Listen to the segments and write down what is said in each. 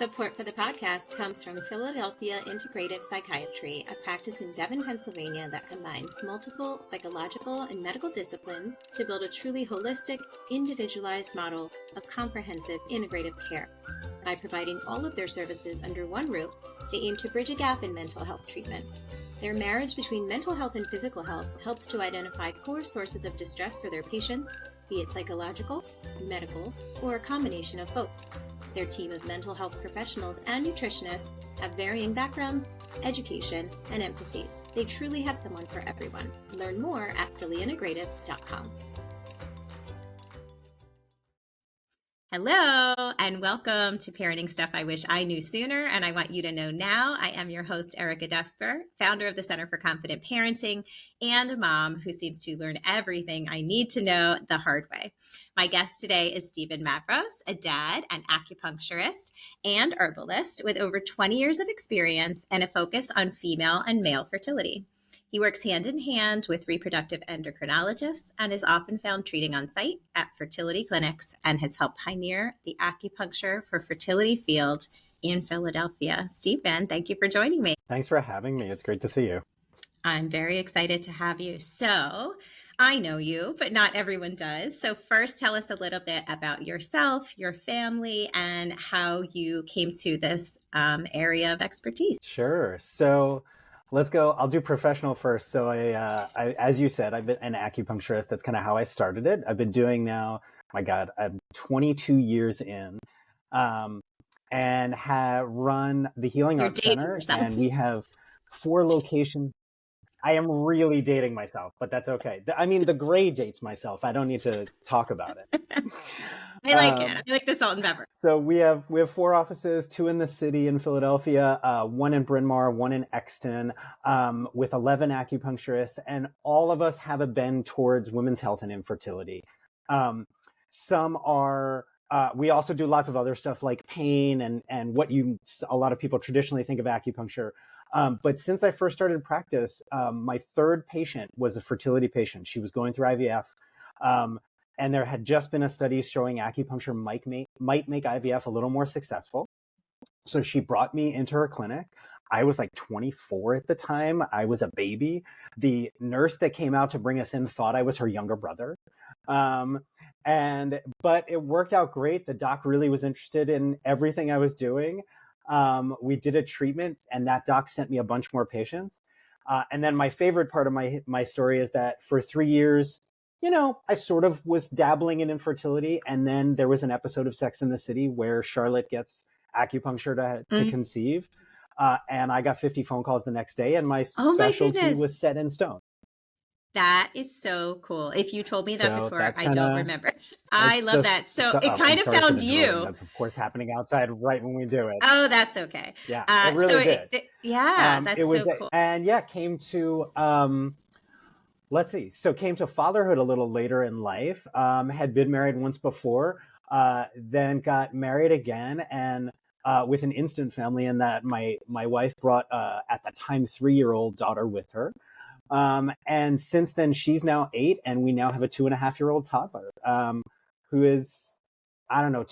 Support for the podcast comes from Philadelphia Integrative Psychiatry, a practice in Devon, Pennsylvania that combines multiple psychological and medical disciplines to build a truly holistic, individualized model of comprehensive integrative care. By providing all of their services under one roof, they aim to bridge a gap in mental health treatment. Their marriage between mental health and physical health helps to identify core sources of distress for their patients, be it psychological, medical, or a combination of both. Their team of mental health professionals and nutritionists have varying backgrounds, education, and emphases. They truly have someone for everyone. Learn more at phillyintegrative.com. Hello, and welcome to Parenting Stuff I Wish I Knew Sooner, and I Want You to Know Now. I am your host, Erica Desper, founder of the Center for Confident Parenting and a mom who seems to learn everything I need to know the hard way. My guest today is Steven Mavros, a dad, an acupuncturist, and herbalist with over 20 years of experience and a focus on female and male fertility. He works hand in hand with reproductive endocrinologists and is often found treating on site at fertility clinics and has helped pioneer the acupuncture for fertility field in Philadelphia. Steven, thank you for joining me. Thanks for having me. It's great to see you. I'm very excited to have you. So I know you, but not everyone does. So first, tell us a little bit about yourself, your family, and how you came to this area of expertise. Sure. So let's go. I'll do professional first. So I as you said, I've been an acupuncturist. That's kind of how I started it. I've been doing now, my God, I'm 22 years in, and have run the Healing Arts Center, and we have 4 locations. I am really dating myself, but that's okay. I mean, the gray dates myself. I don't need to talk about it. I like it. I like the salt and pepper. So we have 4 offices, 2 in the city in Philadelphia, 1 in Bryn Mawr, 1 in Exton, with 11 acupuncturists, and all of us have a bend towards women's health and infertility. Some are. We also do lots of other stuff like pain and what a lot of people traditionally think of acupuncture. But since I first started practice, my 3rd patient was a fertility patient. She was going through IVF. And there had just been a study showing acupuncture might make IVF a little more successful. So she brought me into her clinic. I was like 24 at the time. I was a baby. The nurse that came out to bring us in thought I was her younger brother. But it worked out great. The doc really was interested in everything I was doing. We did a treatment and that doc sent me a bunch more patients. And then my favorite part of my story is that for 3 years, I sort of was dabbling in infertility. And then there was an episode of Sex and the City where Charlotte gets acupuncture to conceive. And I got 50 phone calls the next day and my specialty was set in stone. That is so cool. If you told me that before, I don't remember. I love that. So it kind of found you. That's of course happening outside right when we do it. Oh, that's okay. Yeah, it really did. That's so cool. And came to, came to fatherhood a little later in life. Had been married once before, then got married again and with an instant family in that my wife brought, at the time, 3-year-old daughter with her. And since then, she's now 8, and we now have a 2.5-year-old toddler, who is, I don't know,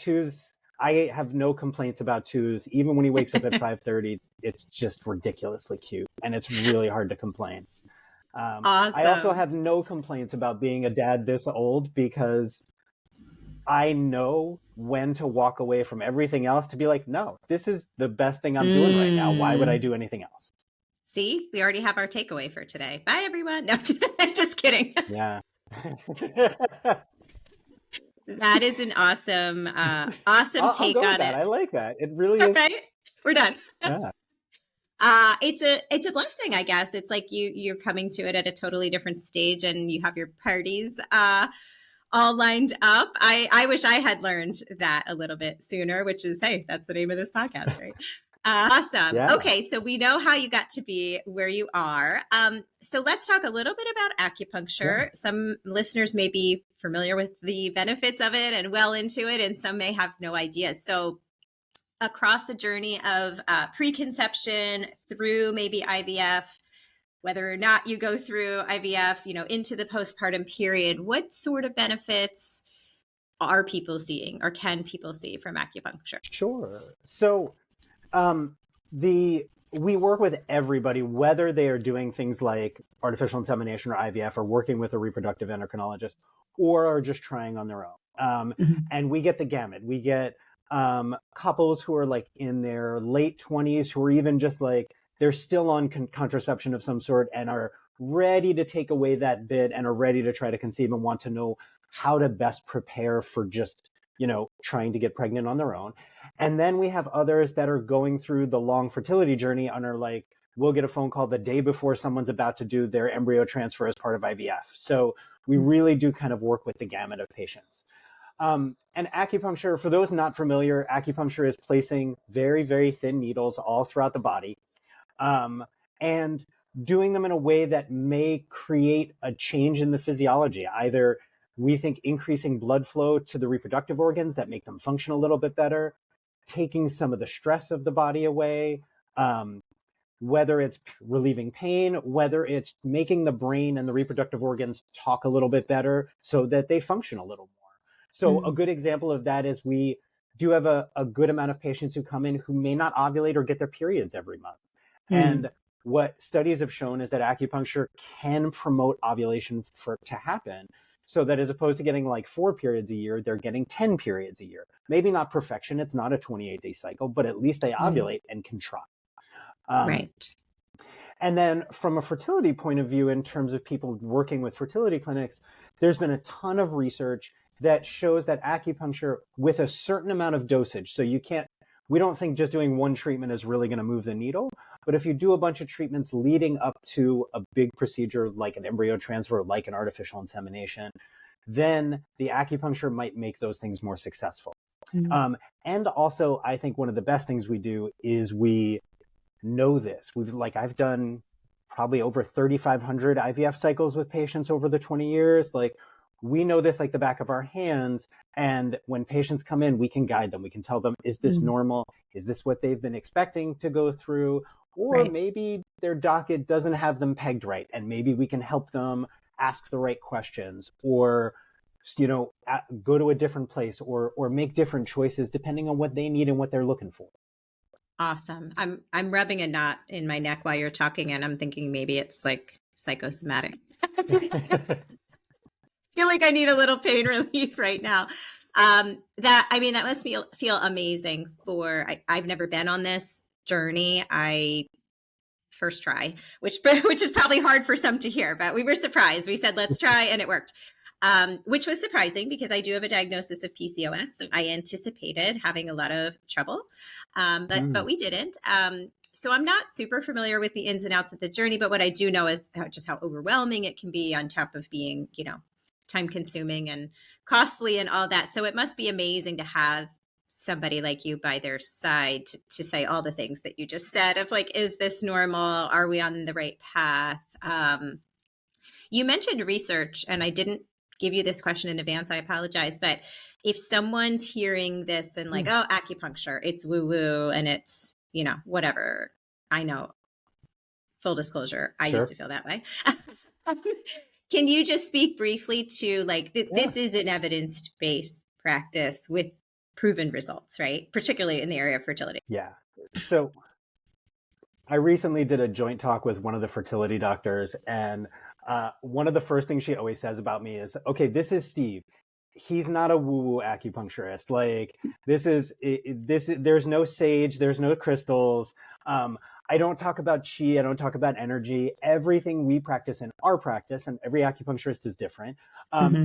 I have no complaints about Twos. Even when he wakes up at 5:30, it's just ridiculously cute, and it's really hard to complain. Awesome. I also have no complaints about being a dad this old because I know when to walk away from everything else to be like, no, this is the best thing I'm doing right now. Why would I do anything else? See, we already have our takeaway for today. Bye, everyone. No, just kidding. Yeah. That is an awesome take on it. I like that. It really is. Okay, we're done. Yeah. It's a blessing, I guess. It's like you're coming to it at a totally different stage and you have your parties all lined up. I wish I had learned that a little bit sooner, which is, hey, that's the name of this podcast, right? Awesome. Yeah. Okay, so we know how you got to be where you are. So let's talk a little bit about acupuncture. Yeah. Some listeners may be familiar with the benefits of it and well into it, and some may have no idea. So across the journey of preconception through maybe IVF, whether or not you go through IVF, into the postpartum period, what sort of benefits are people seeing or can people see from acupuncture? Sure. So um, we work with everybody, whether they are doing things like artificial insemination or IVF, or working with a reproductive endocrinologist, or are just trying on their own. And we get the gamut. We get couples who are like in their late 20s, who are even just like, they're still on contraception of some sort and are ready to take away that bit and are ready to try to conceive and want to know how to best prepare for just, trying to get pregnant on their own. And then we have others that are going through the long fertility journey and are like, we'll get a phone call the day before someone's about to do their embryo transfer as part of IVF. So we really do kind of work with the gamut of patients. And acupuncture, for those not familiar, acupuncture is placing very, very thin needles all throughout the body, and doing them in a way that may create a change in the physiology. Either we think increasing blood flow to the reproductive organs that make them function a little bit better, taking some of the stress of the body away, whether it's relieving pain, whether it's making the brain and the reproductive organs talk a little bit better so that they function a little more. So a good example of that is we do have a good amount of patients who come in who may not ovulate or get their periods every month. And what studies have shown is that acupuncture can promote ovulation to happen, so that as opposed to getting like 4 periods a year, they're getting 10 periods a year. Maybe not perfection, it's not a 28-day cycle, but at least they ovulate and can try. Right. And then from a fertility point of view, in terms of people working with fertility clinics, there's been a ton of research that shows that acupuncture with a certain amount of dosage, so we don't think just doing one treatment is really going to move the needle, but if you do a bunch of treatments leading up to a big procedure like an embryo transfer, like an artificial insemination, then the acupuncture might make those things more successful. And also, I think one of the best things we do is we know this. I've done probably over 3,500 IVF cycles with patients over the 20 years. Like, we know this like the back of our hands. And when patients come in, we can guide them. We can tell them, is this normal? Is this what they've been expecting to go through? Or maybe their docket doesn't have them pegged right. And maybe we can help them ask the right questions, or, go to a different place, or make different choices depending on what they need and what they're looking for. Awesome. I'm rubbing a knot in my neck while you're talking, and I'm thinking maybe it's like psychosomatic. Feel like I need a little pain relief right now. That must feel amazing I've never been on this journey. I first try, which is probably hard for some to hear, but we were surprised. We said, let's try, and it worked. Which was surprising because I do have a diagnosis of PCOS. So I anticipated having a lot of trouble, but we didn't. So I'm not super familiar with the ins and outs of the journey, but what I do know is just how overwhelming it can be, on top of being, time consuming and costly and all that. So it must be amazing to have somebody like you by their side to say all the things that you just said of like, is this normal? Are we on the right path? You mentioned research, and I didn't give you this question in advance. I apologize. But if someone's hearing this and like, oh, acupuncture, it's woo woo and it's, whatever. I know, full disclosure, I used to feel that way. Can you just speak briefly to like, this is an evidence-based practice with proven results, right? Particularly in the area of fertility. Yeah. So I recently did a joint talk with one of the fertility doctors, and one of the first things she always says about me is, okay, this is Steve. He's not a woo-woo acupuncturist. Like, there's no sage, there's no crystals. I don't talk about chi, I don't talk about energy. Everything we practice in our practice, and every acupuncturist is different,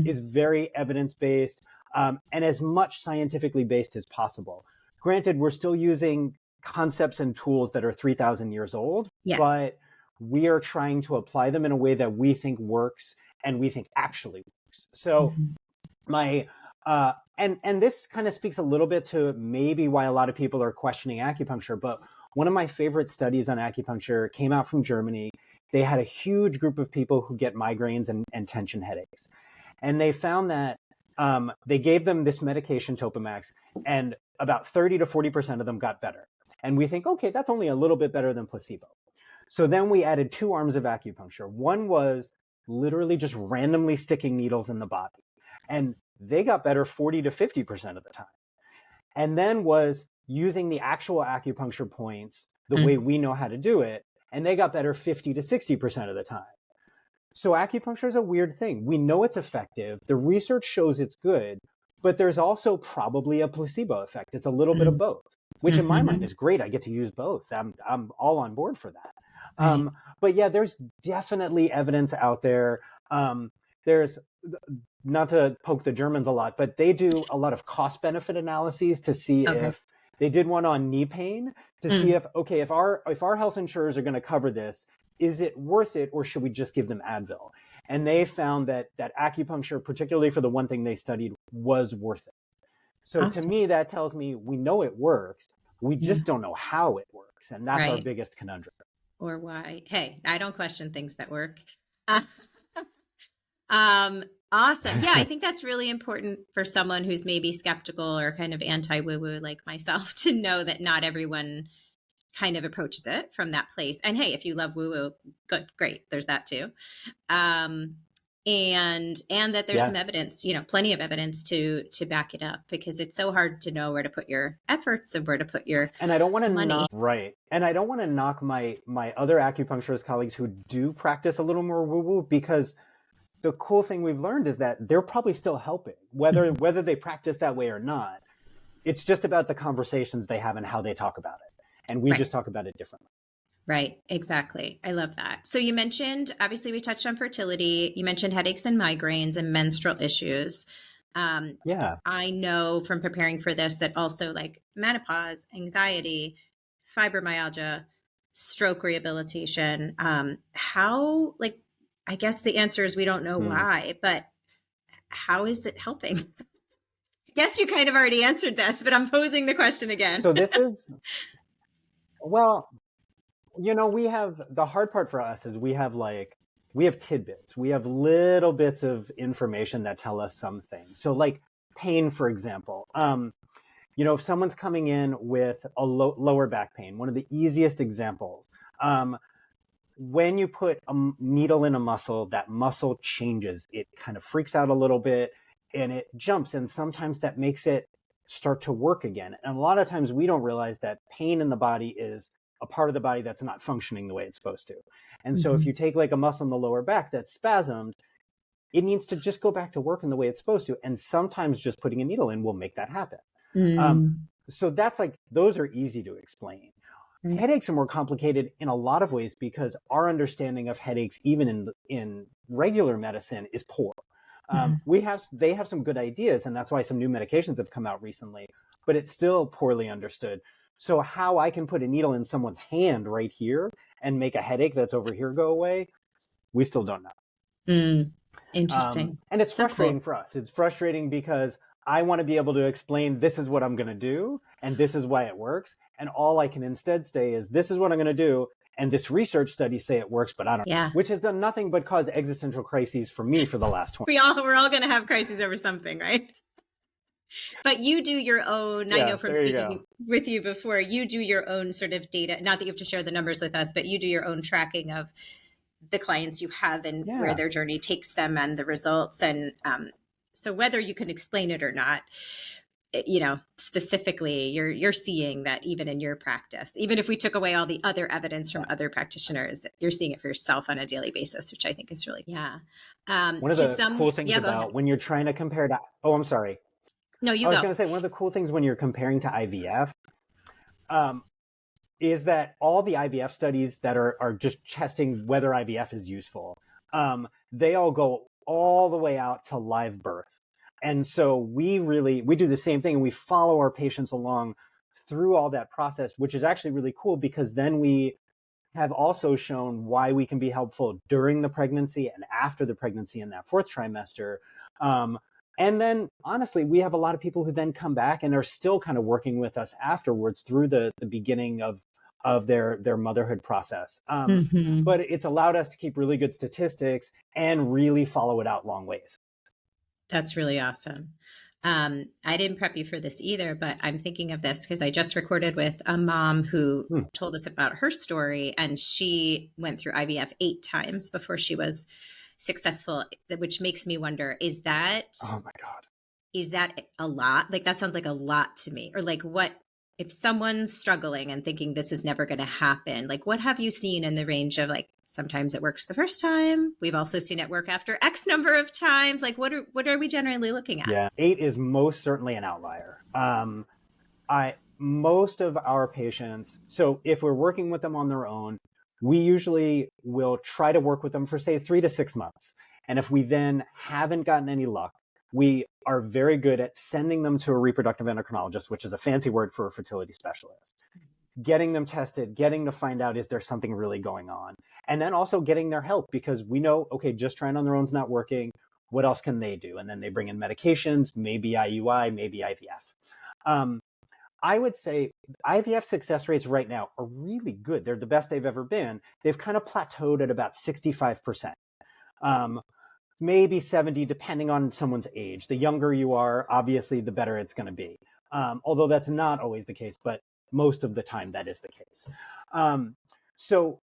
is very evidence-based, and as much scientifically based as possible. Granted, we're still using concepts and tools that are 3,000 years old, but we are trying to apply them in a way that we think works and we think actually works. So and this kind of speaks a little bit to maybe why a lot of people are questioning acupuncture, but one of my favorite studies on acupuncture came out from Germany. They had a huge group of people who get migraines and tension headaches. And they found that they gave them this medication, Topamax, and about 30 to 40% of them got better. And we think, okay, that's only a little bit better than placebo. So then we added 2 arms of acupuncture. One was literally just randomly sticking needles in the body. And they got better 40 to 50% of the time. And then was using the actual acupuncture points the way we know how to do it, and they got better 50 to 60% of the time. So acupuncture is a weird thing. We know it's effective. The research shows it's good, but there's also probably a placebo effect. It's a little bit of both, which in my mind is great. I get to use both. I'm all on board for that. Right. But yeah, there's definitely evidence out there. There's, not to poke the Germans a lot, but they do a lot of cost benefit analyses to see if they did one on knee pain to see if our health insurers are going to cover this, is it worth it, or should we just give them Advil? And they found that acupuncture, particularly for the one thing they studied, was worth it. So to me, that tells me we know it works. We just don't know how it works. And that's our biggest conundrum. Or why. Hey, I don't question things that work. Awesome. Yeah, I think that's really important for someone who's maybe skeptical or kind of anti-woo-woo like myself to know that not everyone kind of approaches it from that place. And hey, if you love woo-woo, good, great. There's that too. And that there's some evidence, plenty of evidence to back it up, because it's so hard to know where to put your efforts and where to put your And I don't want to money. And I don't want to knock my other acupuncturist colleagues who do practice a little more woo-woo, because the cool thing we've learned is that they're probably still helping, whether they practice that way or not. It's just about the conversations they have and how they talk about it. And we just talk about it differently. Right. Exactly. I love that. So you mentioned, obviously we touched on fertility. You mentioned headaches and migraines and menstrual issues. I know from preparing for this that also like menopause, anxiety, fibromyalgia, stroke rehabilitation, I guess the answer is we don't know why, but how is it helping? Guess you kind of already answered this, but I'm posing the question again. So this is, well, we have, the hard part for us is we have tidbits. We have little bits of information that tell us some things. So like pain, for example, if someone's coming in with a lower back pain, one of the easiest examples, when you put a needle in a muscle, that muscle changes. It kind of freaks out a little bit and it jumps. And sometimes that makes it start to work again. And a lot of times we don't realize that pain in the body is a part of the body that's not functioning the way it's supposed to. And so if you take like a muscle in the lower back that's spasmed, it needs to just go back to working the way it's supposed to. And sometimes just putting a needle in will make that happen. So that's those are easy to explain. Headaches are more complicated in a lot of ways because our understanding of headaches, even in regular medicine, is poor. They have some good ideas, and that's why some new medications have come out recently, but it's still poorly understood. So how I can put a needle in someone's hand right here and make a headache that's over here go away, we still don't know. Interesting. And it's frustrating for us. It's frustrating because I want to be able to explain, this is what I'm going to do, and this is why it works. And all I can instead say is, this is what I'm going to do, and this research study say it works, but I don't know. Which has done nothing but cause existential crises for me for the last 20 years. We're all going to have crises over something, right? But you do your own, I know from speaking with you before, you do your own sort of data, not that you have to share the numbers with us, but you do your own tracking of the clients you have and where their journey takes them and the results. And so whether you can explain it or not, specifically, you're seeing that even in your practice, even if we took away all the other evidence from other practitioners, you're seeing it for yourself on a daily basis, which I think is really, One of the cool things about when you're trying to compare to, I'm sorry. No, you go. I was going to say, one of the cool things when you're comparing to IVF is that all the IVF studies that are just testing whether IVF is useful, they all go all the way out to live birth. And so we do the same thing, and we follow our patients along through all that process, which is actually really cool, because then we have also shown why we can be helpful during the pregnancy and after the pregnancy in that fourth trimester. And then honestly, we have a lot of people who then come back and are still kind of working with us afterwards through the beginning of their motherhood process. But it's allowed us to keep really good statistics and really follow it out long ways. That's really awesome. I didn't prep you for this either, but I'm thinking of this because I just recorded with a mom who told us about her story, and she went through IVF 8 times before she was successful, which makes me wonder, is that... Oh my God. is that a lot? Like, that sounds like a lot to me. Or like, what if someone's struggling and thinking this is never going to happen? Like, what have you seen in the range of, like, sometimes it works the first time. We've also seen it work after X number of times. Like, what are we generally looking at? Yeah, 8 is most certainly an outlier. Most of our patients, so if we're working with them on their own, we usually will try to work with them for, say, 3 to 6 months. And if we then haven't gotten any luck, we are very good at sending them to a reproductive endocrinologist, which is a fancy word for a fertility specialist, getting them tested, getting to find out, is there something really going on? And then also getting their help, because we know, okay, just trying on their own is not working. What else can they do? And then they bring in medications, maybe IUI, maybe IVF. I would say IVF success rates right now are really good. They're the best they've ever been. They've kind of plateaued at about 65%. Maybe 70, depending on someone's age. The younger you are, obviously, the better it's going to be. Although that's not always the case, but most of the time that is the case. So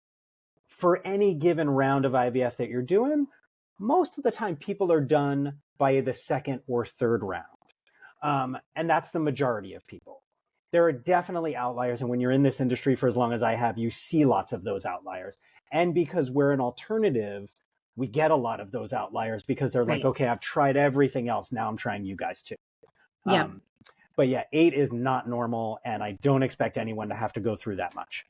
for any given round of IVF that you're doing, most of the time people are done by the second or third round. And that's the majority of people. There are definitely outliers. And when you're in this industry for as long as I have, you see lots of those outliers. And because we're an alternative, we get a lot of those outliers because they're like, okay, I've tried everything else. Now I'm trying you guys too. Yeah. But yeah, 8 is not normal. And I don't expect anyone to have to go through that much.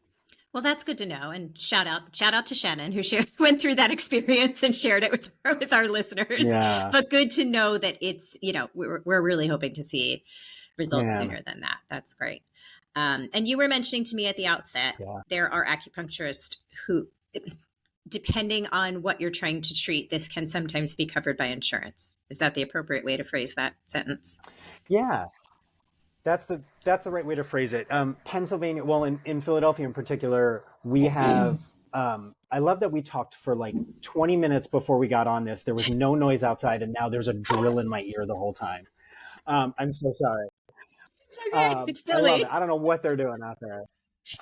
Well, that's good to know. And shout out to Shannon, who went through that experience and shared it with our listeners. Yeah. But good to know that it's, we're really hoping to see results sooner than that. That's great. And you were mentioning to me at the outset, there are acupuncturists who, depending on what you're trying to treat, this can sometimes be covered by insurance. Is that the appropriate way to phrase that sentence? Yeah. That's the right way to phrase it. Pennsylvania, well, in Philadelphia in particular, we have, I love that we talked for like 20 minutes before we got on this. There was no noise outside, and now there's a drill in my ear the whole time. I'm so sorry. It's okay. It's Philly. I love it. I don't know what they're doing out there.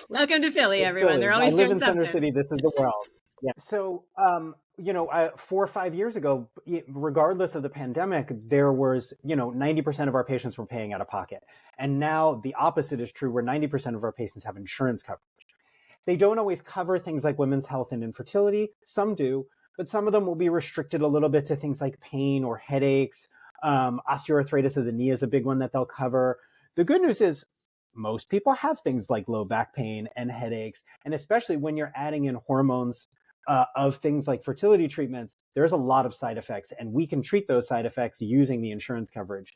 Welcome to Philly, everyone. Philly. They're always doing something. I live in Center City. This is the world. Yeah. So, 4 or 5 years ago, regardless of the pandemic, there was, 90% of our patients were paying out of pocket. And now the opposite is true, where 90% of our patients have insurance coverage. They don't always cover things like women's health and infertility. Some do, but some of them will be restricted a little bit to things like pain or headaches. Osteoarthritis of the knee is a big one that they'll cover. The good news is most people have things like low back pain and headaches. And especially when you're adding in hormones of things like fertility treatments, there's a lot of side effects, and we can treat those side effects using the insurance coverage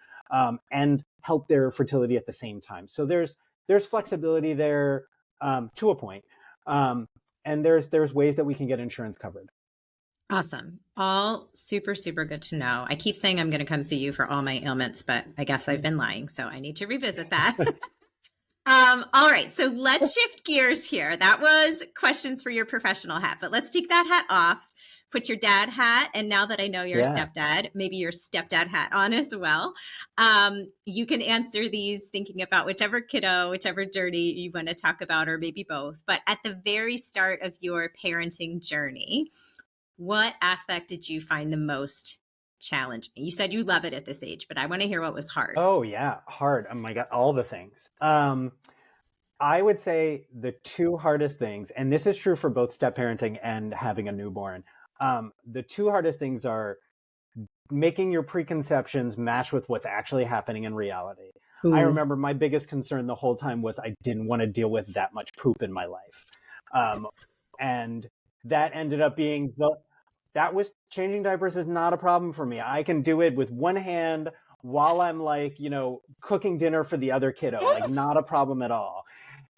and help their fertility at the same time. So there's flexibility there to a point. And there's ways that we can get insurance covered. Awesome. All super, super good to know. I keep saying I'm going to come see you for all my ailments, but I guess I've been lying. So I need to revisit that. All right. So let's shift gears here. That was questions for your professional hat, but let's take that hat off, put your dad hat. And now that I know you're a stepdad, maybe your stepdad hat on as well. You can answer these thinking about whichever kiddo, whichever journey you want to talk about, or maybe both. But at the very start of your parenting journey, what aspect did you find the most challenging? You said you love it at this age, but I want to hear what was hard. Oh yeah, hard. Oh my God, all the things. I would say the 2 hardest things, and this is true for both step parenting and having a newborn. The 2 hardest things are making your preconceptions match with what's actually happening in reality. Ooh. I remember my biggest concern the whole time was I didn't want to deal with that much poop in my life. And that ended up being that was changing diapers is not a problem for me. I can do it with one hand while I'm like, cooking dinner for the other kiddo, like not a problem at all.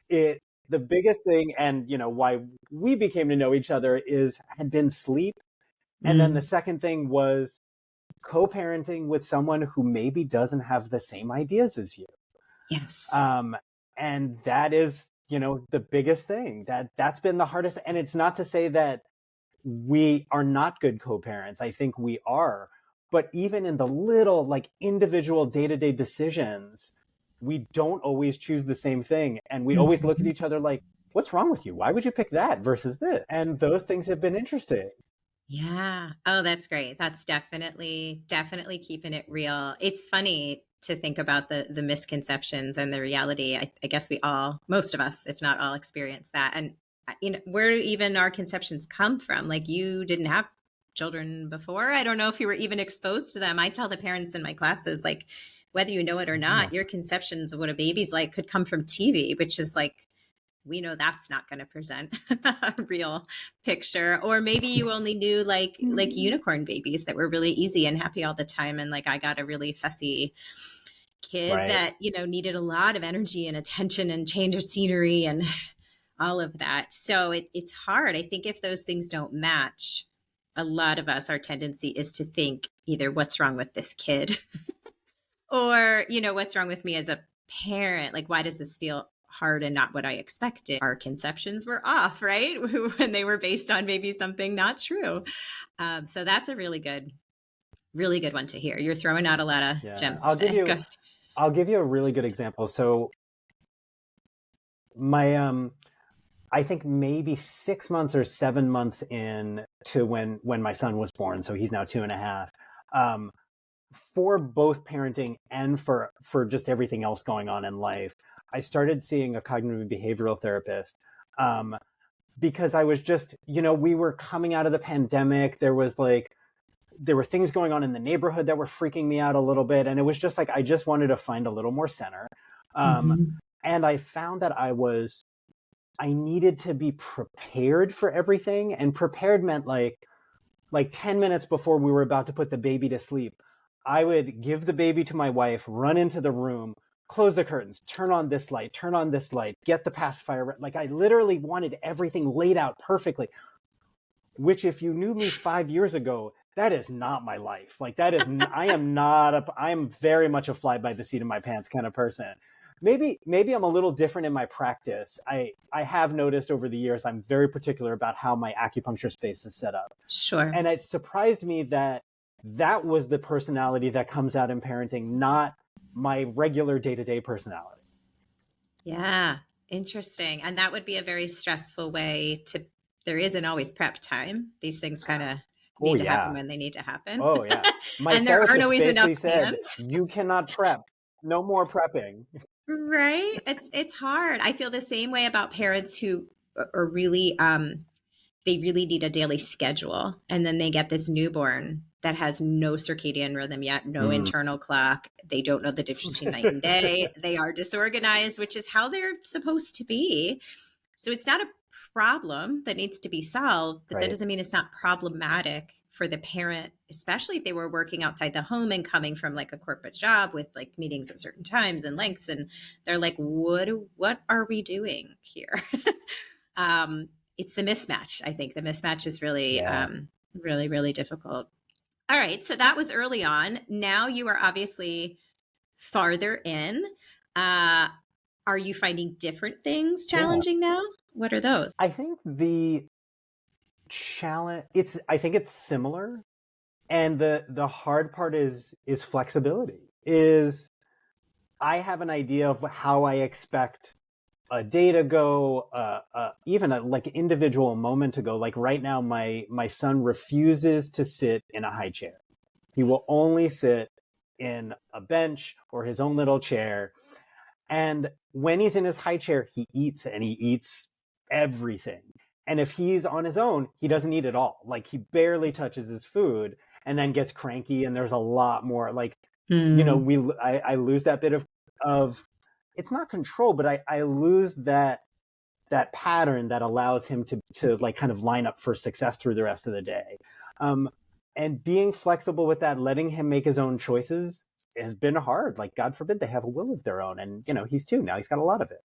The biggest thing, and why we became to know each other had been sleep. And then the second thing was co-parenting with someone who maybe doesn't have the same ideas as you. Yes. And that is, the biggest thing that's been the hardest. And it's not to say that we are not good co-parents. I think we are. But even in the little, like, individual day-to-day decisions, we don't always choose the same thing. And we always look at each other like, what's wrong with you? Why would you pick that versus this? And those things have been interesting. Yeah. Oh, that's great. That's definitely keeping it real. It's funny to think about the misconceptions and the reality. I guess we all, most of us, if not all, experience that. And where do even our conceptions come from? Like, you didn't have children before. I don't know if you were even exposed to them. I tell the parents in my classes, like, whether you know it or Yeah. not, your conceptions of what a baby's like could come from TV, which is like, we know that's not going to present a real picture. Or maybe you only knew like unicorn babies that were really easy and happy all the time, and like I got a really fussy kid Right. that needed a lot of energy and attention and change of scenery and all of that. So it's hard. I think if those things don't match, a lot of us, our tendency is to think either what's wrong with this kid or what's wrong with me as a parent, like why does this feel hard and not what I expected. Our conceptions were off, right? When they were based on maybe something not true. So that's a really good one to hear. You're throwing out a lot of Yeah. gems today. Go ahead. I'll give you a really good example. So my I think maybe 6 months or 7 months in to when my son was born, so he's now 2.5. For both parenting and for just everything else going on in life, I started seeing a cognitive behavioral therapist, because I was just, we were coming out of the pandemic. There were things going on in the neighborhood that were freaking me out a little bit, and it was just like I just wanted to find a little more center. And I found that I needed to be prepared for everything, and prepared meant like 10 minutes before we were about to put the baby to sleep, I would give the baby to my wife, run into the room, close the curtains, turn on this light, get the pacifier. Like I literally wanted everything laid out perfectly, which if you knew me 5 years ago, that is not my life. Like that is, I am very much a fly by the seat of my pants kind of person. Maybe I'm a little different in my practice. I have noticed over the years, I'm very particular about how my acupuncture space is set up. Sure. And it surprised me that was the personality that comes out in parenting, not my regular day-to-day personality. Yeah. Interesting. And that would be a very stressful way there isn't always prep time. These things kind of need to happen when they need to happen. Oh yeah. My and there aren't always enough said, hands. you cannot prep. No more prepping. Right. It's hard. I feel the same way about parents who are really they really need a daily schedule, and then they get this newborn that has no circadian rhythm yet, no internal clock. They don't know the difference between night and day. They are disorganized, which is how they're supposed to be. So it's not a problem that needs to be solved, but that doesn't mean it's not problematic for the parent, especially if they were working outside the home and coming from like a corporate job with like meetings at certain times and lengths. And they're like, what are we doing here? It's the mismatch. I think the mismatch is really, really, really difficult. All right. So that was early on. Now you are obviously farther in. Are you finding different things challenging now? What are those? I think the challenge, I think it's similar. And the hard part is flexibility. I have an idea of how I expect a day to go, even like individual moment to go. Like right now, my son refuses to sit in a high chair. He will only sit in a bench or his own little chair. And when he's in his high chair, he eats, and he eats everything. And if he's on his own, he doesn't eat at all. Like he barely touches his food, and then gets cranky. And there's a lot more like, I lose that bit of it's not control, but I lose that pattern that allows him to like kind of line up for success through the rest of the day. And being flexible with that, letting him make his own choices has been hard. Like, God forbid they have a will of their own. And, he's 2 now. He's got a lot of it.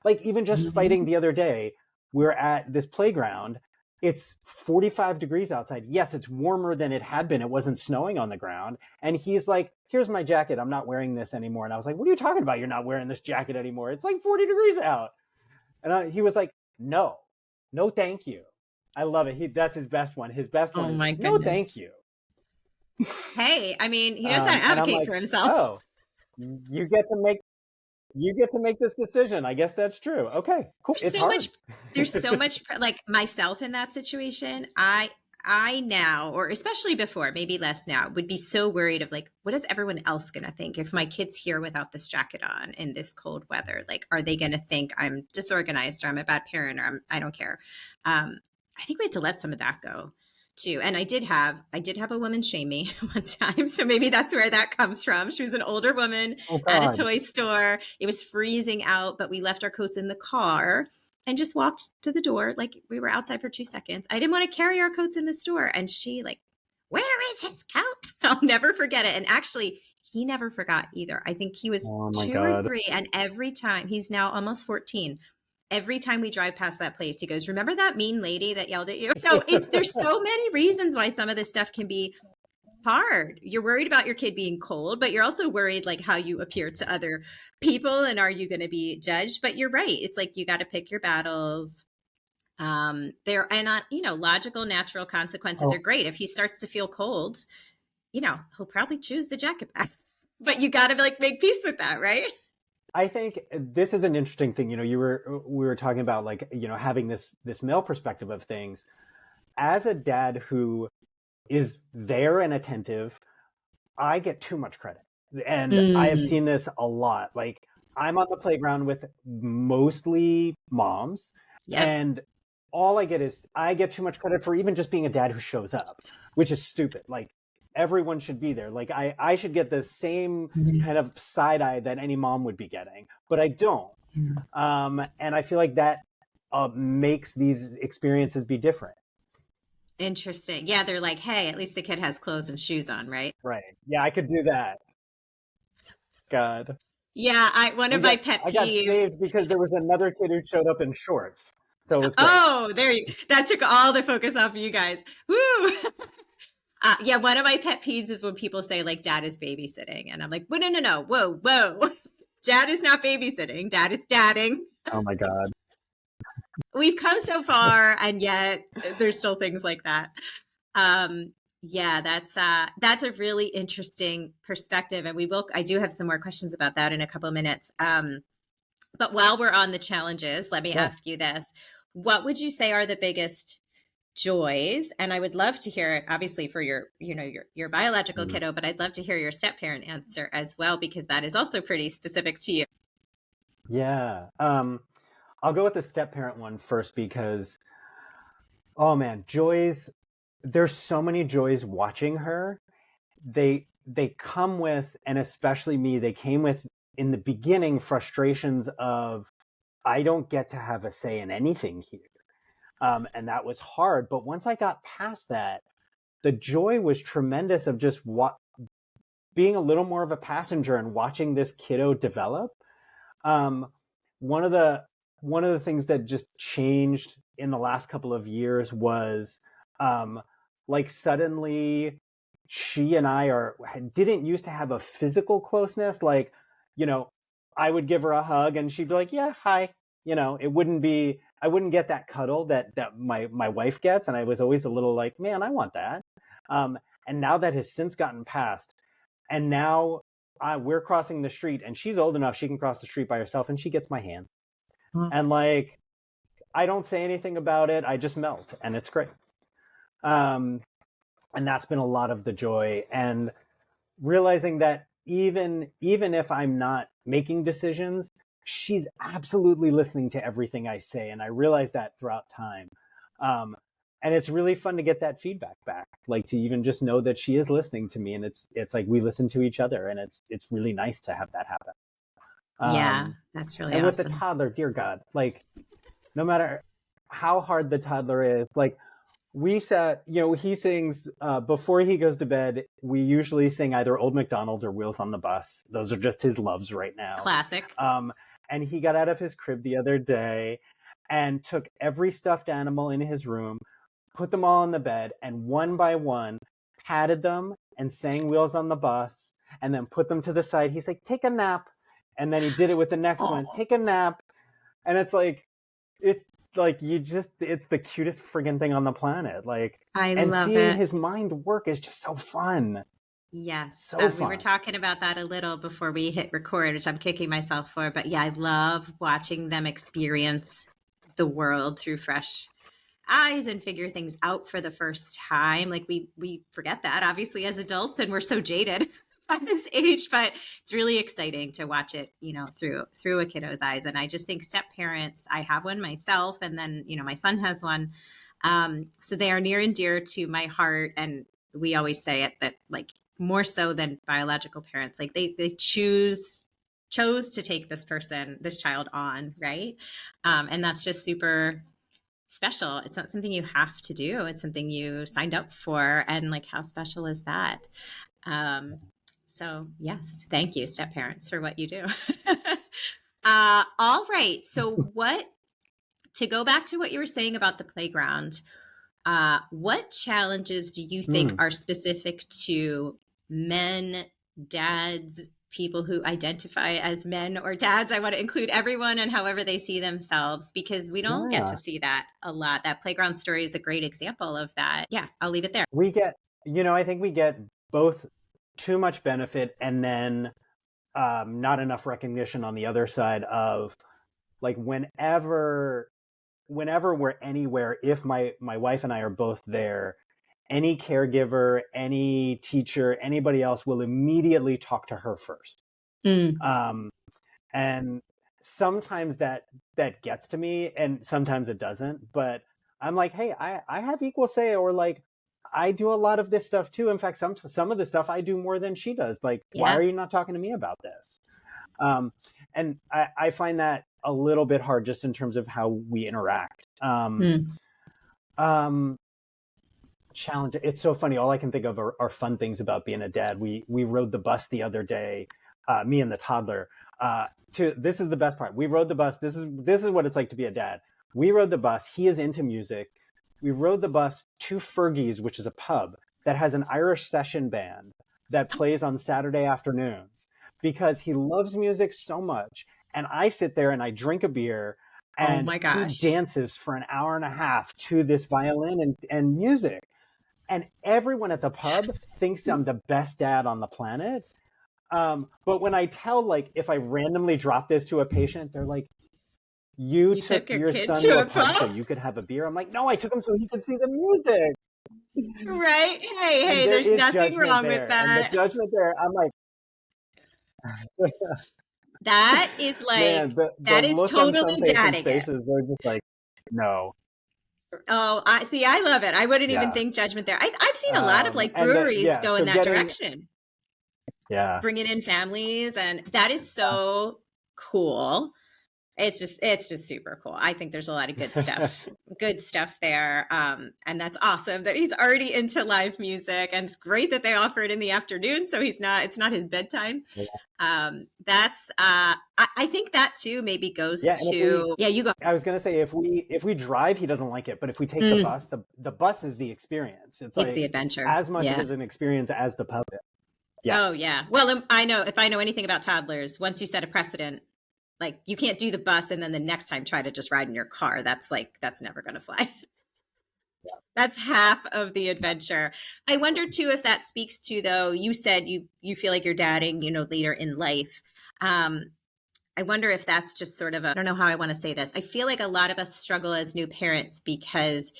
Like even just fighting the other day, we're at this playground. It's 45 degrees outside. Yes, it's warmer than it had been. It wasn't snowing on the ground. And he's like, here's my jacket. I'm not wearing this anymore. And I was like, what are you talking about? You're not wearing this jacket anymore. It's like 40 degrees out. And he was like, no, thank you. I love it. That's his best one. His best one is, no, thank you. Hey, I mean, he knows how to advocate for himself. Oh, you get to make You get to make this decision. I guess that's true. Okay, cool. There's It's so hard. much there's so much like myself in that situation. I now, or especially before, maybe less now, would be so worried of like, what is everyone else going to think if my kid's here without this jacket on in this cold weather? Like, are they going to think I'm disorganized or I'm a bad parent or I don't care? I think we had to let some of that go too. And I did have a woman shame me one time. So maybe that's where that comes from. She was an older woman Oh at a God. toy store. It was freezing out, but we left our coats in the car and just walked to the door. Like we were outside for 2 seconds. I didn't want to carry our coats in the store. And she like, where is his coat? I'll never forget it. And actually, he never forgot either. I think he was Oh my 2 or 3. God. And every time, he's now almost 14. Every time we drive past that place, he goes, remember that mean lady that yelled at you? So there's so many reasons why some of this stuff can be hard. You're worried about your kid being cold, but you're also worried like how you appear to other people and are you going to be judged? But you're right. It's like you got to pick your battles. There and logical, natural consequences are Oh, great. If he starts to feel cold, he'll probably choose the jacket back. But you got to like make peace with that, right? I think this is an interesting thing. We were talking about like, having this male perspective of things. As a dad who is there and attentive, I get too much credit. And I have seen this a lot. Like I'm on the playground with mostly moms, Yep. and all I get too much credit for even just being a dad who shows up, which is stupid. Like everyone should be there. Like I should get the same kind of side eye that any mom would be getting, but I don't. And I feel like that makes these experiences be different. Interesting. Yeah, they're like, hey, at least the kid has clothes and shoes on, right? Right. Yeah, I could do that. God. Yeah, one of my pet I got peeves. saved because there was another kid who showed up in shorts. So it was great. Oh, that took all the focus off of you guys. Woo! Yeah, one of my pet peeves is when people say like dad is babysitting. And I'm like, well, no. Whoa. Dad is not babysitting. Dad is dadding. Oh my God. We've come so far, and yet there's still things like that. Yeah, that's a really interesting perspective. And I do have some more questions about that in a couple of minutes. But while we're on the challenges, let me Yeah. ask you this. What would you say are the biggest joys? And I would love to hear it, obviously, for your biological kiddo, but I'd love to hear your step parent answer as well, because that is also pretty specific to you. Yeah. I'll go with the step parent one first because, oh man, joys. There's so many joys watching her. They come with, and especially me, they came with in the beginning frustrations of I don't get to have a say in anything here. And that was hard. But once I got past that, the joy was tremendous of just being a little more of a passenger and watching this kiddo develop. One of the things that just changed in the last couple of years was like suddenly she and I didn't used to have a physical closeness. Like, I would give her a hug and she'd be like, yeah, hi. I wouldn't get that cuddle that my wife gets. And I was always a little like, man, I want that. And now that has since gotten past. And now we're crossing the street and she's old enough she can cross the street by herself and she gets my hand. And like, I don't say anything about it. I just melt and it's great. And that's been a lot of the joy, and realizing that even if I'm not making decisions, she's absolutely listening to everything I say. And I realize that throughout time. And it's really fun to get that feedback back, like to even just know that she is listening to me, and it's like we listen to each other, and it's really nice to have that happen. Yeah, that's really and awesome. with the toddler, dear God, like no matter how hard the toddler is, like we sat, he sings before he goes to bed. We usually sing either Old MacDonald or Wheels on the Bus. Those are just his loves right now. Classic. And he got out of his crib the other day and took every stuffed animal in his room, put them all on the bed, and one by one patted them and sang Wheels on the Bus, and then put them to the side. He's like, take a nap. And then he did it with the next one, take a nap. And it's like it's the cutest friggin' thing on the planet. Like, I and love seeing it. his mind work is just so fun. Yes, So we were fun. talking about that a little before we hit record, which I'm kicking myself for. But yeah, I love watching them experience the world through fresh eyes and figure things out for the first time. Like we forget that obviously as adults, and we're so jaded by this age. But it's really exciting to watch it, through a kiddo's eyes. And I just think step parents. I have one myself, and then my son has one. So they are near and dear to my heart, and we always say it that like more so than biological parents, like they chose to take this child on, right? And that's just super special. It's not something you have to do. It's something you signed up for. And like, how special is that? Um, so yes, thank you, step parents, for what you do. All right. So to go back to what you were saying about the playground, what challenges do you think are specific to men, dads, people who identify as men or dads? I want to include everyone and however they see themselves, because we don't get to see that a lot. That playground story is a great example of that. Yeah, I'll leave it there. We get, I think we get both too much benefit and then not enough recognition on the other side of like whenever we're anywhere, if my wife and I are both there, any caregiver, any teacher, anybody else will immediately talk to her first. And sometimes that gets to me and sometimes it doesn't, but I'm like, hey, I have equal say, or like I do a lot of this stuff too. In fact, some of the stuff I do more than she does. Like, why are you not talking to me about this? And I find that a little bit hard just in terms of how we interact. Challenge. It's so funny. All I can think of are fun things about being a dad. We rode the bus the other day, me and the toddler. This is the best part. We rode the bus. This is what it's like to be a dad. We rode the bus. He is into music. We rode the bus to Fergie's, which is a pub that has an Irish session band that plays on Saturday afternoons because he loves music so much. And I sit there and I drink a beer and he dances for an hour and a half to this violin and music. And everyone at the pub thinks I'm the best dad on the planet. But when I tell, like, if I randomly drop this to a patient, they're like, you took your son to a pub so you could have a beer? I'm like, no, I took him so he could see the music. Right. Hey, there's nothing wrong with that. And the judgment there, I'm like, that is like, man, that is totally dadding faces, they're just like, no. Oh, I love it. I wouldn't even think judgment there. I've seen a lot of like breweries go in that direction. Yeah. Bringing in families, and that is so cool. It's just super cool. I think there's a lot of good stuff there. And that's awesome that he's already into live music, and it's great that they offer it in the afternoon. So it's not his bedtime. Yeah. I think that too maybe goes to, you go. I was going to say, if we drive, he doesn't like it, but if we take the bus, the bus is the experience. It's like the adventure as much as an experience as the pub is. Yeah. Oh yeah. Well, if I know anything about toddlers, once you set a precedent, like you can't do the bus and then the next time try to just ride in your car. That's never going to fly. Yeah. That's half of the adventure. I wonder too, if that speaks to, though, you said you feel like you're dadding, later in life. I wonder if that's just sort of I don't know how I want to say this. I feel like a lot of us struggle as new parents because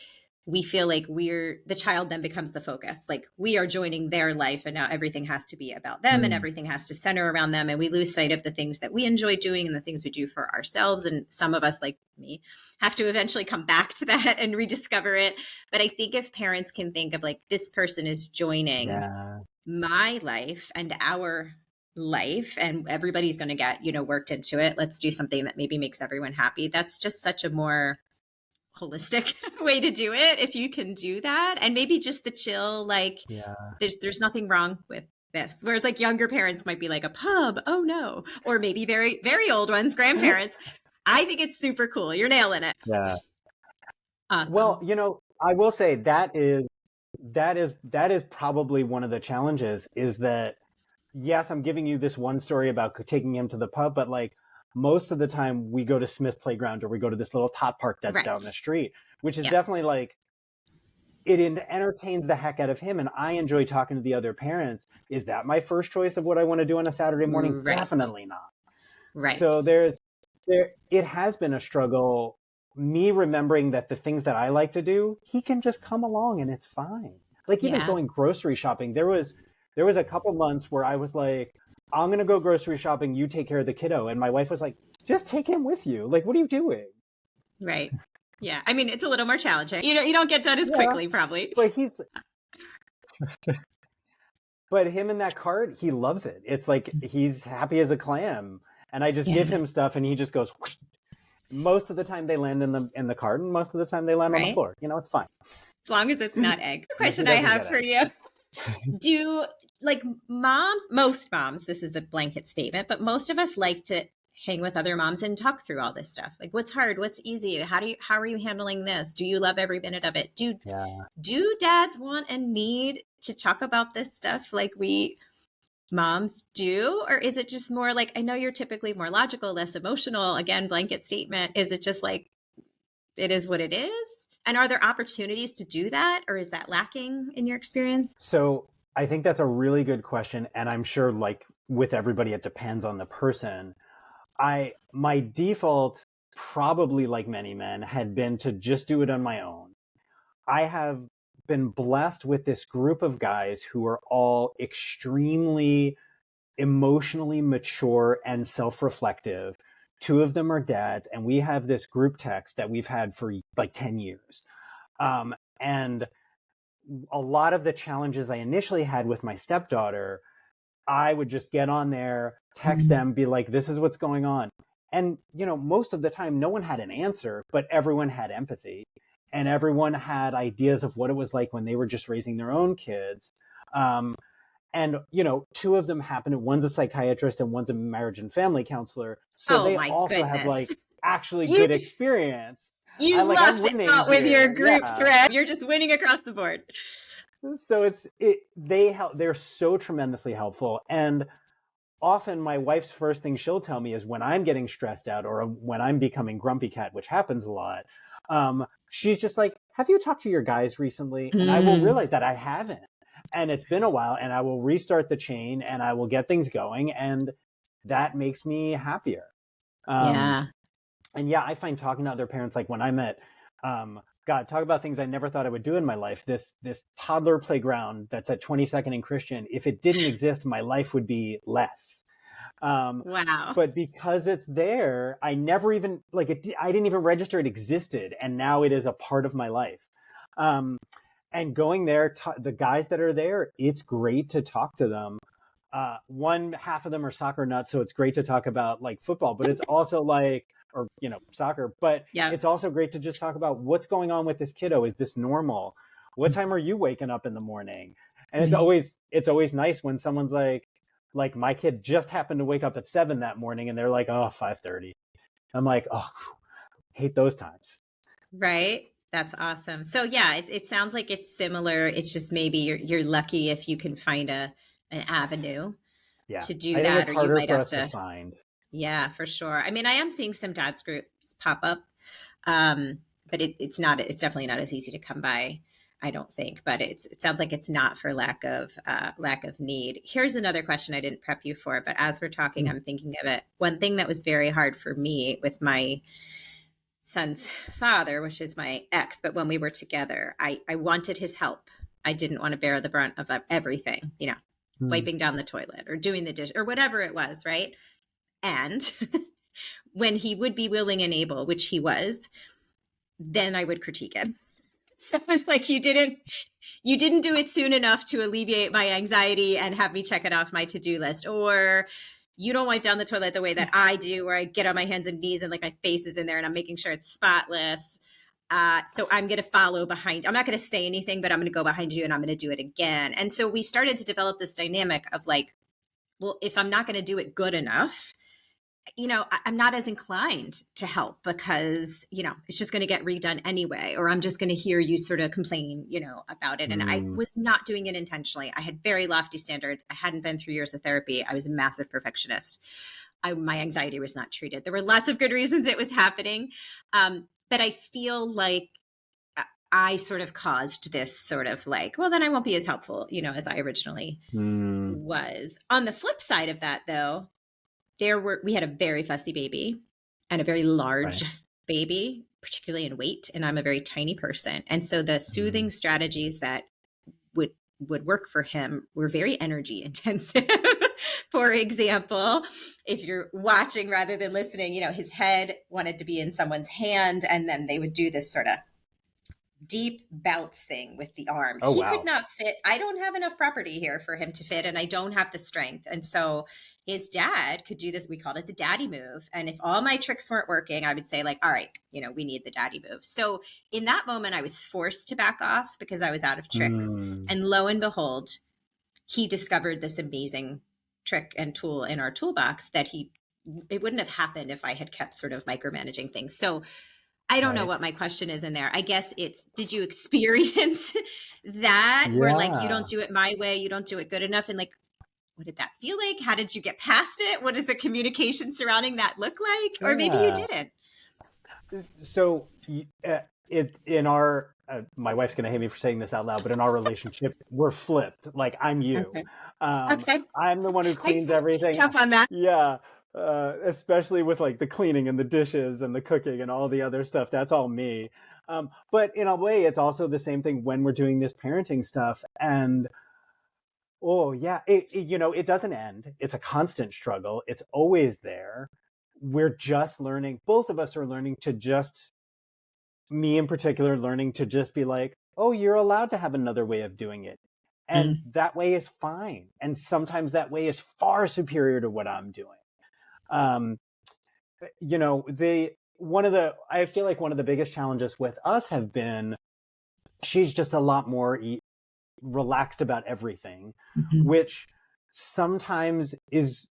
we feel like the child then becomes the focus. Like we are joining their life and now everything has to be about them and everything has to center around them. And we lose sight of the things that we enjoy doing and the things we do for ourselves. And some of us, like me, have to eventually come back to that and rediscover it. But I think if parents can think of like, this person is joining my life and our life, and everybody's going to get, worked into it. Let's do something that maybe makes everyone happy. That's just such a more holistic way to do it, if you can do that. And maybe just the chill, like there's nothing wrong with this. Whereas like younger parents might be like, a pub, oh no. Or maybe very, very old ones, grandparents. I think it's super cool. You're nailing it. Yeah. Awesome. Well, I will say that is probably one of the challenges, is that yes, I'm giving you this one story about taking him to the pub, but like most of the time we go to Smith Playground or we go to this little tot park that's down the street, which is definitely like, entertains the heck out of him, and I enjoy talking to the other parents. Is that my first choice of what I want to do on a Saturday morning? Right. Definitely not. Right. So it has been a struggle, me remembering that the things that I like to do, he can just come along and it's fine. Like even going grocery shopping, there was a couple months where I was like, I'm going to go grocery shopping, you take care of the kiddo. And my wife was like, just take him with you. Like, what are you doing? Right. Yeah. I mean, it's a little more challenging. You don't get done as quickly, probably. But him in that cart, he loves it. It's like he's happy as a clam. And I just give him stuff and he just goes, whoosh. Most of the time they land in the cart, and most of the time they land on the floor. It's fine. As long as it's not egg. The question I have for you. Do like most moms, this is a blanket statement, but most of us like to hang with other moms and talk through all this stuff. Like what's hard, what's easy, how are you handling this? Do you love every minute of it? Do dads want and need to talk about this stuff like we moms do? Or is it just more like, I know you're typically more logical, less emotional, again, blanket statement. Is it just like, it is what it is? And are there opportunities to do that? Or is that lacking in your experience? So I think that's a really good question. And I'm sure like with everybody, it depends on the person. My default, probably like many men, had been to just do it on my own. I have been blessed with this group of guys who are all extremely emotionally mature and self-reflective. 2 of them are dads, and we have this group text that we've had for like 10 years. And a lot of the challenges I initially had with my stepdaughter, I would just get on there, text them, be like, this is what's going on. And, most of the time, no one had an answer, but everyone had empathy. And everyone had ideas of what it was like when they were just raising their own kids. And, 2 of them happened. One's a psychiatrist and one's a marriage and family counselor. So they also have like actually good experience. You lucked out with your group thread. You're just winning across the board. So they're so tremendously helpful. And often my wife's first thing she'll tell me is when I'm getting stressed out or when I'm becoming grumpy cat, which happens a lot. She's just like, have you talked to your guys recently? And I will realize that I haven't. And it's been a while, and I will restart the chain and I will get things going. And that makes me happier. And I find talking to other parents, like when I'm at, talk about things I never thought I would do in my life. This toddler playground that's at 22nd and Christian, if it didn't exist, my life would be less. Wow. But because it's there, I never even, I didn't even register it existed. And now it is a part of my life. And going there, the guys that are there, it's great to talk to them. One half of them are soccer nuts, so it's great to talk about like football, but it's also like, or soccer, but it's also great to just talk about what's going on with this kiddo. Is this normal? What time are you waking up in the morning? And it's always nice when someone's like my kid just happened to wake up at 7 that morning and they're like, 5:30. I'm like, hate those times. Right. That's awesome. So it sounds like it's similar. It's just maybe you're lucky if you can find an avenue to do that, think it's harder or you might for have us to find. Yeah, for sure. I mean, I am seeing some dads groups pop up, but it's definitely not as easy to come by, I don't think. But it sounds like it's not for lack of need. Here's another question I didn't prep you for, but as we're talking, I'm thinking of it. One thing that was very hard for me with my son's father, which is my ex, but when we were together, I wanted his help. I didn't want to bear the brunt of everything, wiping down the toilet or doing the dish or whatever it was, right? And when he would be willing and able, which he was, then I would critique him. So it was like, you didn't do it soon enough to alleviate my anxiety and have me check it off my to-do list. Or you don't wipe down the toilet the way that I do, where I get on my hands and knees and like my face is in there and I'm making sure it's spotless. So I'm going to follow behind. I'm not going to say anything, but I'm going to go behind you and I'm going to do it again. And so we started to develop this dynamic of like, well, if I'm not going to do it good enough, I'm not as inclined to help because, it's just going to get redone anyway, or I'm just going to hear you sort of complain, about it. And I was not doing it intentionally. I had very lofty standards. I hadn't been through years of therapy. I was a massive perfectionist. My anxiety was not treated. There were lots of good reasons it was happening. But I feel like I sort of caused this sort of like, well, then I won't be as helpful, as I originally was. On the flip side of that, though, we had a very fussy baby and a very large baby, particularly in weight, and I'm a very tiny person. And so the soothing strategies that would work for him were very energy intensive. For example, if you're watching rather than listening, his head wanted to be in someone's hand, and then they would do this sort of deep bounce thing with the arm. He could not fit. I don't have enough property here for him to fit, and I don't have the strength. And so his dad could do this. We called it the daddy move. And if all my tricks weren't working, I would say like, all right, we need the daddy move. So in that moment, I was forced to back off because I was out of tricks. And lo and behold, he discovered this amazing trick and tool in our toolbox that it wouldn't have happened if I had kept sort of micromanaging things. So I don't know what my question is in there. I guess did you experience that where like, you don't do it my way, you don't do it good enough? And like, what did that feel like? How did you get past it? What does the communication surrounding that look like? Or maybe you didn't. So in our, my wife's going to hate me for saying this out loud, but in our relationship, we're flipped. Like I'm you. Okay. I'm the one who cleans everything. Tough on that. Yeah. Especially with like the cleaning and the dishes and the cooking and all the other stuff. That's all me. But in a way, it's also the same thing when we're doing this parenting stuff. And it doesn't end. It's a constant struggle. It's always there. We're just learning. Both of us are learning to just, me in particular, learning to just be like, oh, you're allowed to have another way of doing it. And that way is fine. And sometimes that way is far superior to what I'm doing. I feel like one of the biggest challenges with us have been, she's just a lot more relaxed about everything, which sometimes is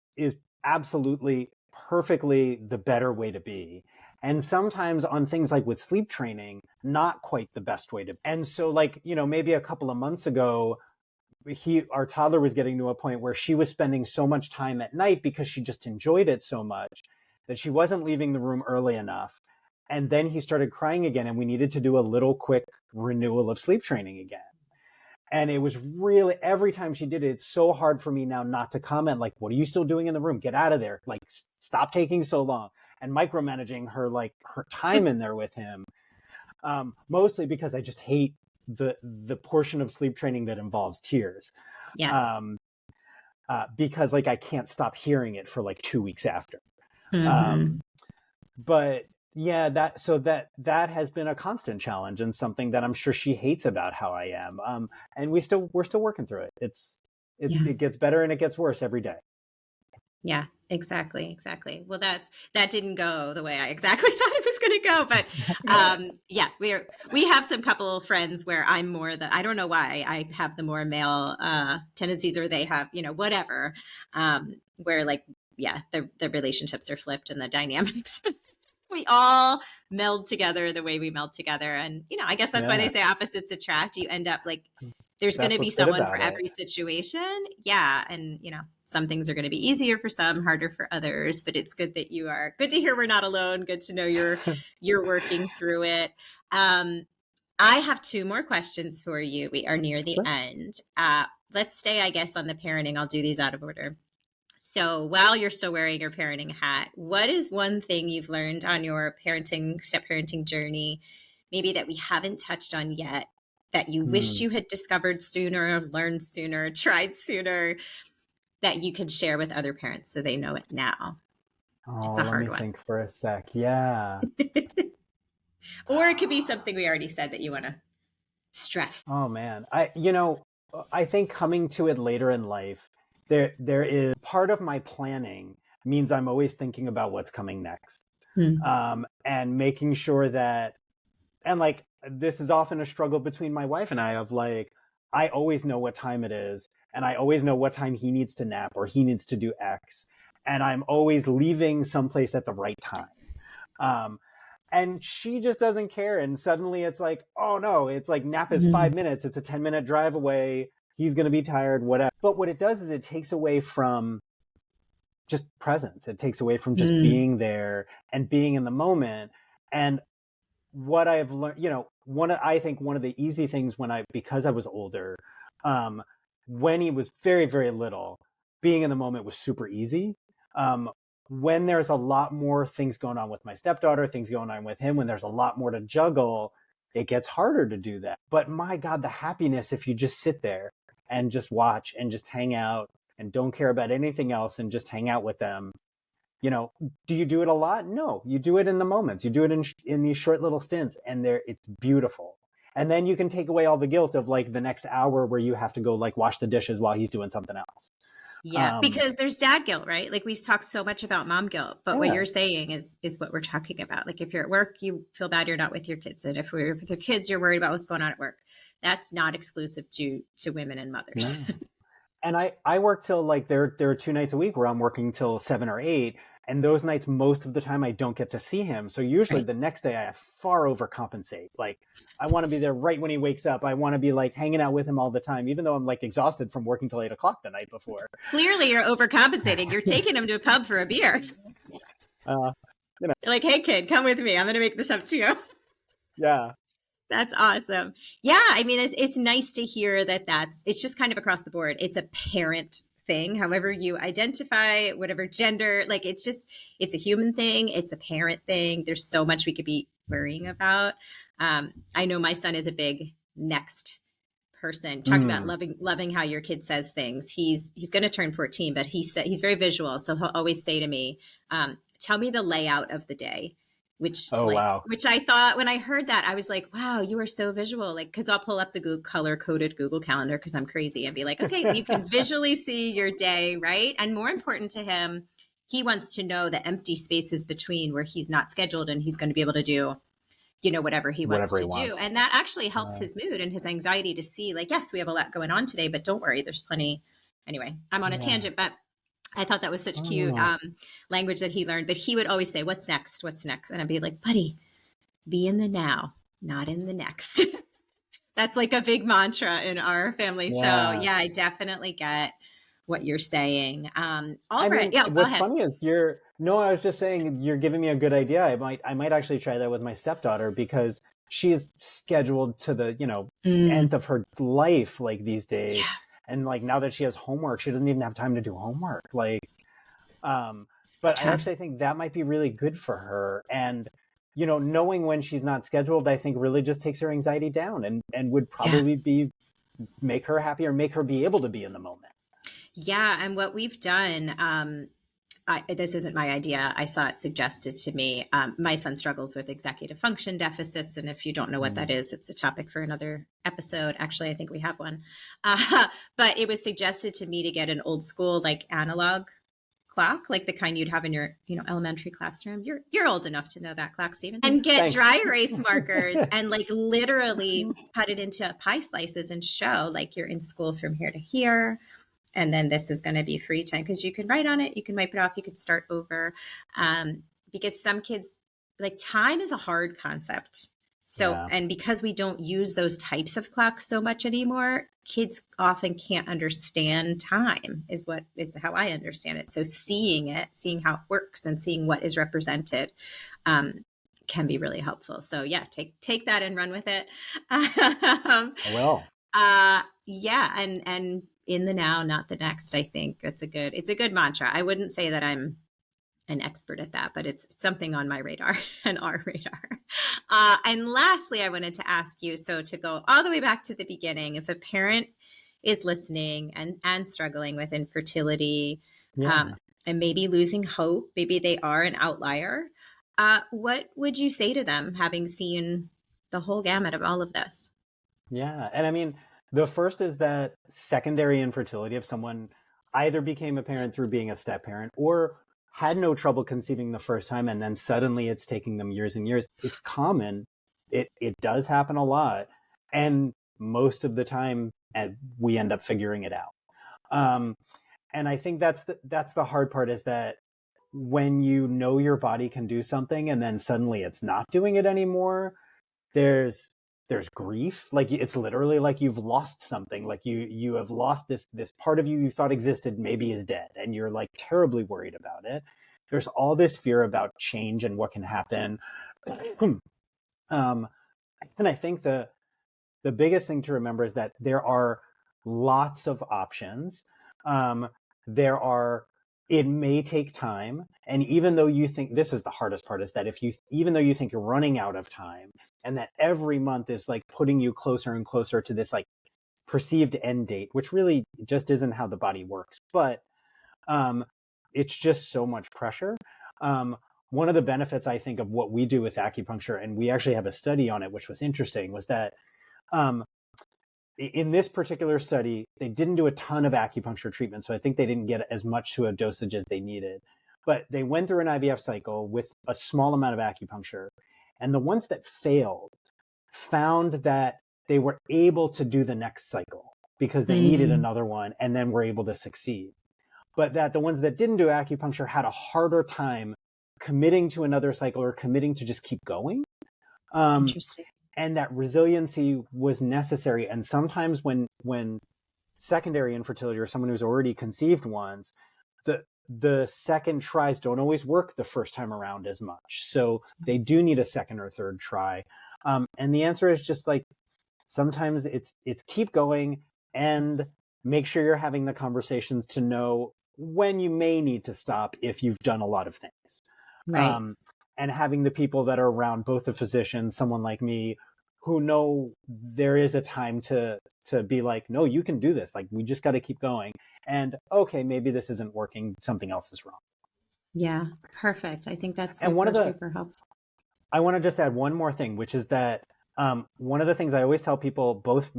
absolutely perfectly the better way to be. And sometimes on things like with sleep training, not quite the best way to be. And so like, maybe a couple of months ago, our toddler was getting to a point where she was spending so much time at night because she just enjoyed it so much that she wasn't leaving the room early enough. And then he started crying again, and we needed to do a little quick renewal of sleep training again. And it was really, every time she did it, it's so hard for me now not to comment, like, what are you still doing in the room? Get out of there. Like, stop taking so long. And micromanaging her, like, her time in there with him. Mostly because I just hate the portion of sleep training that involves tears. Yes. Because, like, I can't stop hearing it for, like, 2 weeks after. But yeah, that has been a constant challenge and something that I'm sure she hates about how I am. And we're still working through it. It gets better and it gets worse every day. Yeah, exactly. Well, that didn't go the way I exactly thought it was going to go, but we have some couple friends where I'm more I don't know why I have the more male tendencies, or they have, whatever, where like, the relationships are flipped and the dynamics. We all meld together the way we meld together. And, I guess that's why they say opposites attract. You end up like, there's going to be someone for every situation. Yeah. And, some things are going to be easier for some, harder for others, but it's good that good to hear we're not alone. Good to know you're working through it. I have 2 more questions for you. We are near the end. Let's stay, I guess, on the parenting. I'll do these out of order. So while you're still wearing your parenting hat, what is one thing you've learned on your step parenting journey, maybe that we haven't touched on yet, that you wished you had discovered sooner, learned sooner, tried sooner, that you could share with other parents so they know it now? It's a hard one. Let me think for a sec. Yeah. Or it could be something we already said that you want to stress. Oh man. I think coming to it later in life, there is part of my planning means I'm always thinking about what's coming next. And making sure that, and like, this is often a struggle between my wife and I of like, I always know what time it is, and I always know what time he needs to nap or he needs to do X. And I'm always leaving someplace at the right time. And she just doesn't care. And suddenly it's like, oh no, it's like nap is 5 minutes. It's a 10-minute drive away. He's going to be tired, whatever. But what it does is it takes away from just presence. It takes away from just being there and being in the moment. And what I've learned, I think one of the easy things because I was older, um, when he was very, very little, being in the moment was super easy. Um, when there's a lot more things going on with my stepdaughter, things going on with him, when there's a lot more to juggle, it gets harder to do that. But my God, the happiness if you just sit there and just watch and just hang out and don't care about anything else and just hang out with them. Do you do it a lot? No, you do it in the moments. You do it in these short little stints, and it's beautiful. And then you can take away all the guilt of like the next hour where you have to go like wash the dishes while he's doing something else. Yeah, because there's dad guilt, right? Like we talk so much about mom guilt, but what you're saying is what we're talking about. Like if you're at work, you feel bad you're not with your kids, and if we're with your kids, you're worried about what's going on at work. That's not exclusive to women and mothers. Yeah. And I work till like there are 2 nights a week where I'm working till 7 or 8. And those nights, most of the time, I don't get to see him. So usually the next day I far overcompensate. Like I want to be there right when he wakes up. I want to be like hanging out with him all the time, even though I'm like exhausted from working till 8 o'clock the night before. Clearly you're overcompensating. You're taking him to a pub for a beer. You're like, hey kid, come with me. I'm going to make this up to you. Yeah. That's awesome. Yeah. I mean, it's nice to hear it's just kind of across the board. It's a parent thing, however you identify, whatever gender, like it's a human thing. It's a parent thing. There's so much we could be worrying about. I know my son is a big next person. Talking about loving how your kid says things. He's going to turn 14, but he's very visual. So he'll always say to me, tell me the layout of the day. Which I thought when I heard that, I was like, wow, you are so visual. Like, cause I'll pull up the color-coded Google Calendar cause I'm crazy and be like, okay, you can visually see your day, right? And more important to him, he wants to know the empty spaces between where he's not scheduled and he's going to be able to do, whatever he wants to do. And that actually helps his mood and his anxiety to see like, yes, we have a lot going on today, but don't worry, there's plenty. Anyway, I'm on a tangent, but I thought that was such cute language that he learned, but he would always say, what's next? What's next? And I'd be like, buddy, be in the now, not in the next. That's like a big mantra in our family. Yeah. So yeah, I definitely get what you're saying. Right. Yeah. What's funny is I was just saying you're giving me a good idea. I might actually try that with my stepdaughter because she is scheduled to the, end of her life like these days. Yeah. And like now that she has homework, she doesn't even have time to do homework. Like, but I actually think that might be really good for her. And, knowing when she's not scheduled, I think really just takes her anxiety down and would probably make her happy or make her be able to be in the moment. Yeah. And what we've done, this isn't my idea. I saw it suggested to me. My son struggles with executive function deficits. And if you don't know what that is, it's a topic for another episode. Actually, I think we have one. But it was suggested to me to get an old school, like analog clock, like the kind you'd have in your, elementary classroom. You're old enough to know that clock, Steven. And get dry erase markers and like literally cut it into pie slices and show like you're in school from here to here. And then this is going to be free time because you can write on it. You can wipe it off. You can start over. Because some kids, like time is a hard concept. So, and because we don't use those types of clocks so much anymore, kids often can't understand time is how I understand it. So seeing how it works and seeing what is represented, can be really helpful. So yeah, take that and run with it. I will. Yeah. And in the now, not the next. I think it's a good mantra. I wouldn't say that I'm an expert at that, but it's something on my radar and our radar. And lastly, I wanted to ask you, so to go all the way back to the beginning, if a parent is listening and struggling with infertility, and maybe losing hope, maybe they are an outlier, what would you say to them having seen the whole gamut of all of this? Yeah. And I mean, the first is that secondary infertility, if someone either became a parent through being a step parent or had no trouble conceiving the first time and then suddenly it's taking them years and years, it's common. It does happen a lot. And most of the time we end up figuring it out. And I think that's the hard part, is that when you know your body can do something and then suddenly it's not doing it anymore, there's grief. Like it's literally like you've lost something. Like you have lost this part of you thought existed, maybe is dead, and you're like terribly worried about it. There's all this fear about change and what can happen. Um, and I think the biggest thing to remember is that there are lots of options. There are, it may take time. And even though you think, this is the hardest part, is that even though you think you're running out of time and that every month is like putting you closer and closer to this like perceived end date, which really just isn't how the body works, but it's just so much pressure. One of the benefits I think of what we do with acupuncture, and we actually have a study on it, which was interesting, was that in this particular study, they didn't do a ton of acupuncture treatment. So I think they didn't get as much to a dosage as they needed. But they went through an IVF cycle with a small amount of acupuncture. And the ones that failed found that they were able to do the next cycle because they needed another one and then were able to succeed. But that the ones that didn't do acupuncture had a harder time committing to another cycle or committing to just keep going. Interesting. And that resiliency was necessary. And sometimes when secondary infertility or someone who's already conceived once, the second tries don't always work the first time around as much. So they do need a second or third try. And the answer is just like, sometimes it's keep going and make sure you're having the conversations to know when you may need to stop if you've done a lot of things. Right. And having the people that are around, both the physician, someone like me, who know there is a time to be like, no, you can do this. Like, we just got to keep going. And okay, maybe this isn't working. Something else is wrong. Yeah, perfect. I think that's And super helpful. I want to just add one more thing, which is that one of the things I always tell people, both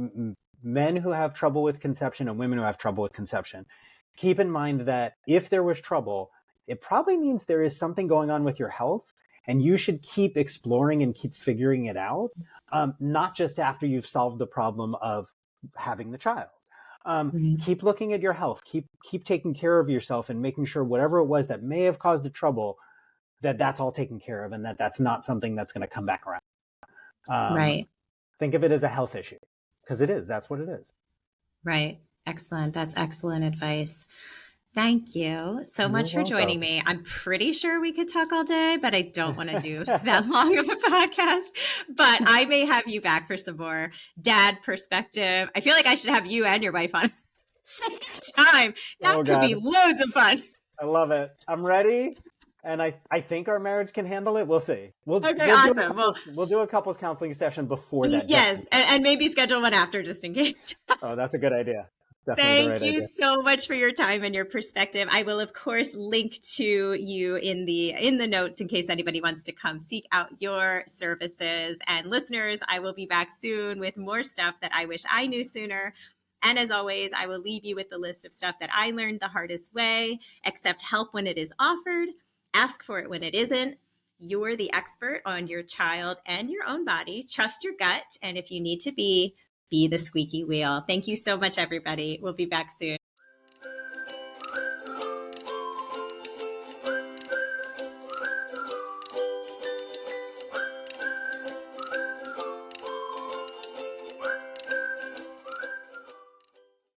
men who have trouble with conception and women who have trouble with conception, keep in mind that if there was trouble, it probably means there is something going on with your health, and you should keep exploring and keep figuring it out, not just after you've solved the problem of having the child. Keep looking at your health, keep taking care of yourself and making sure whatever it was that may have caused the trouble, that's all taken care of and that's not something that's going to come back around. Right. Think of it as a health issue, because it is. That's what it is. Right. Excellent. That's excellent advice. Thank you so much for joining me. I'm pretty sure we could talk all day, but I don't want to do that long of a podcast. But I may have you back for some more dad perspective. I feel like I should have you and your wife on same time. That could be loads of fun. I love it. I'm ready. And I think our marriage can handle it. We'll see. Awesome. We'll do a couples counseling session before that. Yes. And maybe schedule one after just in case. Oh, that's a good idea. Thank you so much for your time and your perspective. I will, of course, link to you in the notes in case anybody wants to come seek out your services. And listeners, I will be back soon with more stuff that I wish I knew sooner. And as always, I will leave you with the list of stuff that I learned the hardest way. Accept help when it is offered. Ask for it when it isn't. You're the expert on your child and your own body. Trust your gut. And if you need to be the squeaky wheel. Thank you so much, everybody. We'll be back soon.